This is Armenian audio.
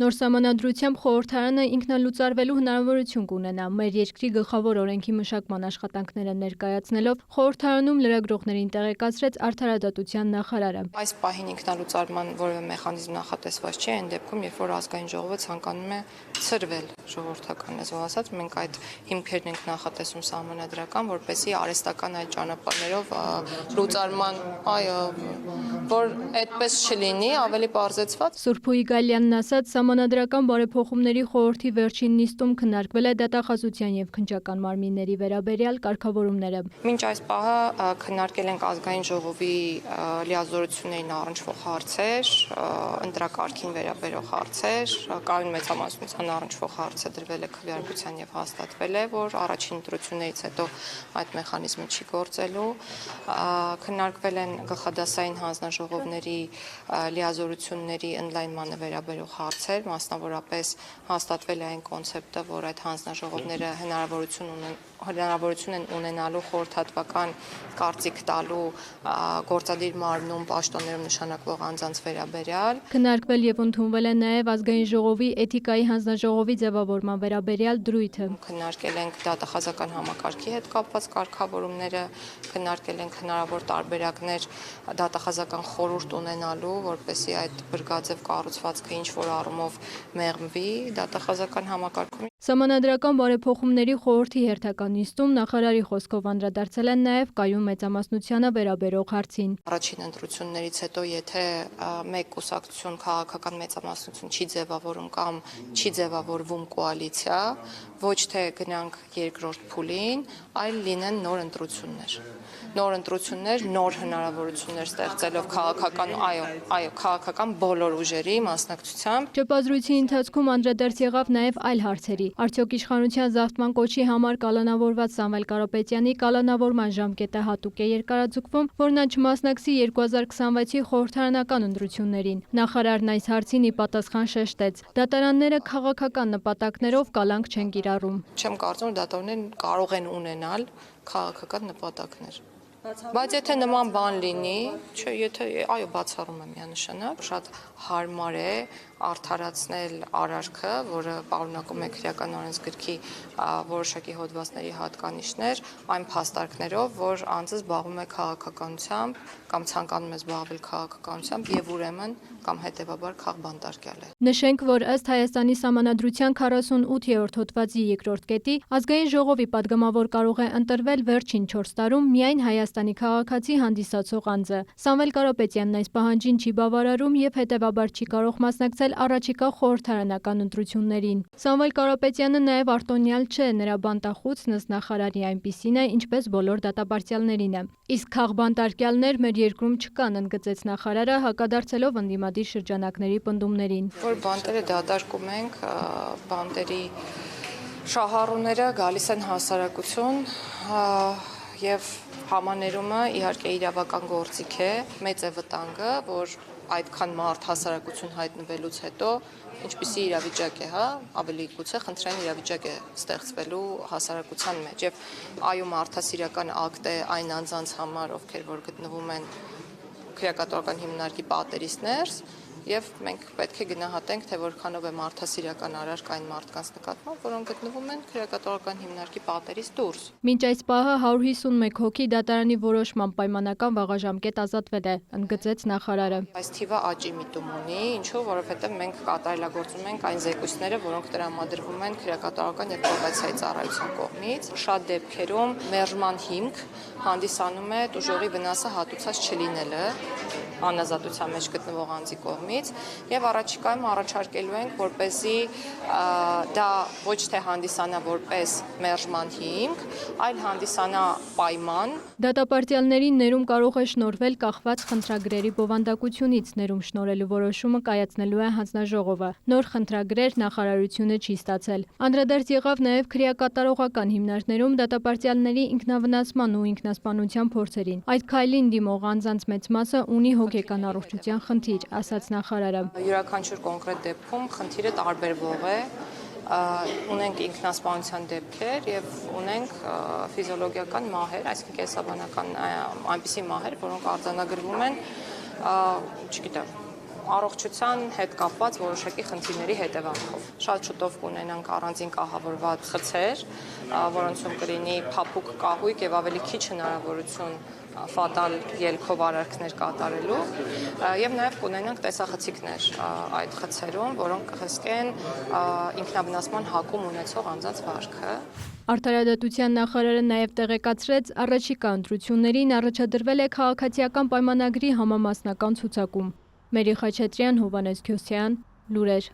Նոր սահմանադրությամբ խորհրդարանը ինքնալուծարվելու հնարավորություն կունենա։ Մեր երկրի գլխավոր օրենքի մշակման աշխատանքները ներկայացնելով խորհրդարանում լրագրողներին տեղեկացրեց Արդարադատության նախարարը։ Այս պահին ինքնալուծարման որևէ մեխանիզմ նախատեսված չի, այն դեպքում, երբ որ ազգային ժողովը ցանկանում է ցրվել ժողովրդական լեզվով ասած, մենք այդ հիմքերն ենք նախատեսում սահմանադրական, որպեսզի արհեստական այլ ճանապարհներով լուծարման, որ այդպես չլինի, ավելի պարզեցված։ Սուրբ Գալյանն ասաց, Սահմանադրական բարեփոխումների խորհրդի վերջին նիստում քննարկվել է դատախազության եւ քննչական մարմինների վերաբերյալ կարգավորումները։ Մինչ այս պահը քննարկել ենք ազգային ժողովի լիազորություններին առնչվող հարցեր, ընտրակարգին վերաբերող հարցեր, կայուն մեծամասնության առնչվող հարցը դրվել է քվեարկության եւ հաստատվել է, որ առաջին ընտրություններից հետո այդ մեխանիզմը չի գործելու։ Քննարկվել են գլխադասային հանձնաժողովների լիազորությունների ընդլայնմանը վերաբերող հարցեր, մասնավորապես հաստատվել է այն կոնցեպտը, որ այդ հանձնաժողովները հնարավորություն են ունենալու խորհրդատվական կարծիք տալու գործադիր մարմնում պաշտոններում նշանակվող անձանց վերաբերյալ։ Քննարկվել եւ ընդունվել է նաեւ ազգային ժողովի էթիկայի հանձնաժողովի ձևավորման վերաբերյալ դրույթը։ Քննարկել ենք դատախազական համակարգի հետ կապված կարգավորումները, քննարկել ենք հնարավոր տարբերակներ դատախազական խորհուրդ ունենալու, որպեսզի այդ բրգաձև կառուցվածքը ինչ որ առումով մեղմվի դատախազական համակարգում։ Սահմանադրական բարեփոխումների խորհրդի հերթական նիստում նախարարի խոսքով անդրադարձել են նաև կայուն մեծամասնությանը վերաբերող հարցին։ Առաջին ընտրություններից հետո, եթե մեկ կուսակցություն քաղաքական մեծամասնություն չի ձևավորում կամ չի ձևավորվում կոալիցիա, ոչ թե գնանք երկրորդ փուլին, այլ լինեն նոր ընտրություններ, նոր հնարավորություններ ստեղծելով քաղաքական բոլոր ուժերի մասնակցությամբ։ Ճեպազրույցի ընթացքում անդրադարձ եղավ նաև այլ հարցերի։ Արդյոք իշխանության զավթման կոչի համար կալանավորված Սամվել Կարապետյանի կալանավորման ժամկետը հատուկ է երկարաձգվում, որ նա չմասնակցի 2026-ի խորհրդարանական ընտրություններին։ Նախարարն այս հարցին ի պատասխան շեշտեց. դատարանները քաղաքական նպատակներով կալանք չեն կիրառում։ Չեմ կարծում, դատարանները կարող են ունենալ քաղաքական նպատակներ։ Բայց եթե նման բան լինի, բացառում եմ միանշանակ, շատ հարմար է արդարացնել արարքը, որը պարունակում է քրեական օրենսգրքի որոշակի հոդվածների հատկանիշներ, այն փաստարկներով, որ անձը զբաղվում է քաղաքականությամբ կամ ցանկանում է զբաղվել քաղաքականությամբ եւ ուրեմն կամ հետեւաբար քաղբանտարկյալ է։ Նշենք, որ ըստ Հայաստանի Սահմանադրության 48-րդ հոդվածի 2-րդ կետի ազգային ժողովի падգամավոր կարող է ընտրվել վերջին 4 տարում միայն Հայաստանի քաղաքացի հանդիսացող անձը։ Սամվել Կարապետյանն այս պահանջին չի բավարարում եւ հետեւաբար չի կարող մասնակցել առաջիկա խորհրդարանական ընտրություններին։ Սամվել Կարապետյանը նաեւ արտոնյալ չէ, նրա բանտախուցն ըստ նախարարի այնպիսին է, ինչպես բոլոր դատապարտյալներինը։ Իսկ քաղբանտարկյալներ մեր երկրում չկան, ընդգծեց նախարարը, հակադարձելով ընդդիմադիր շրջանակների պնդումներին։ Որ բանտերը դատարկում ենք, բանտերի շահառուները գալիս են հասարակություն եւ համաներումը իհարկե իրավական գործիք է, մեծ է վտանգը, որ այդքան մարդ հասարակություն հայտնվելուց հետո ինչպիսի իրավիճակ է, ավելի գուցե խնդրային իրավիճակ է ստեղծվելու հասարակության մեջ եւ մարդասիրական ակտ է այն անձանց համար, ովքեր որ գտնվում են քրեակատորական հիմնարկի պատերից ներս եւ մենք պետք է գնահատենք, թե որքանով է մարդասիրական արարք այն մարդկանց նկատմամբ, որոնք գտնվում են քրեակատորական հիմնարկի պատերից դուրս։ Մինչ այս պահը 151 հոգի դատարանի որոշման պայմանական վաղաժամկետ ազատվել է, ընդգծեց նախարարը։ Այս թիվը աճի միտում ունի, ինչու, որովհետեւ մենք կատարելագործում ենք այն զեկույցները, որոնք տրամադրվում են քրեակատորական եւ պրոբացիայի ծառայության կողմից։ Շատ դեպքերում մերժման հիմք հանդիսանում է տուժողի վնասը հատուցած չլինելը անազատության մեջ գտնվող անձի կողմից եւ առաջիկայում առաջարկելու ենք, որպեսզի դա ոչ թե հանդիսանա որպես մերժման հիմք, այլ հանդիսանա պայման։ Դատապարտյալներին ներում կարող է շնորհվել կախված խնդրագրերի բովանդակությունից, ներում շնորհելու որոշումը կայացնելու է հանձնաժողովը։ Նոր խնդրագրեր նախարարությունը չի ստացել։ Անդրադարձ եղավ նաեւ քրեակատարողական հիմնարկներում դատապարտյալների ինքնավնասման ու ինքնասպանության փորձերին։ Այդ քայլին դիմող անձանց մեծ մասը ունի հոգեկան առողջության խնդիր, ասաց նախարարը։ Յուրաքանչյուր կոնկրետ դեպքում խնդիրը տարբերվող է։ Ունենք ինքնասպանության դեպքեր եւ ունենք ֆիզիոլոգիական մահեր, այսինքն կենսաբանական այնպիսի մահեր, որոնք արձանագրվում են, չգիտեմ, առողջության հետ կապված որոշակի խնդիրների հետևանքով։ Շատ շուտով կունենանք առանձին կահավորված խցեր, որոնցում կլինի փափուկ կահույք եւ ավելի քիչ հնարավորություն ֆատալ ելքով արարքներ կատարելու եւ նաեւ կունենանք տեսախցիկներ այդ խցերում, որոնք կհսկեն ինքնաբնասման հակում ունեցող անձանց վարքը։ Արդարադատության նախարարը նաև տեղեկացրեց, առաջիկա ընտրություններին առաջադրվել է քաղաքացիական պայմանագրի համամասնական ցուցակում։ Մերի Խաչատրյան, Հովհաննես Քյոսյան, լուրեր։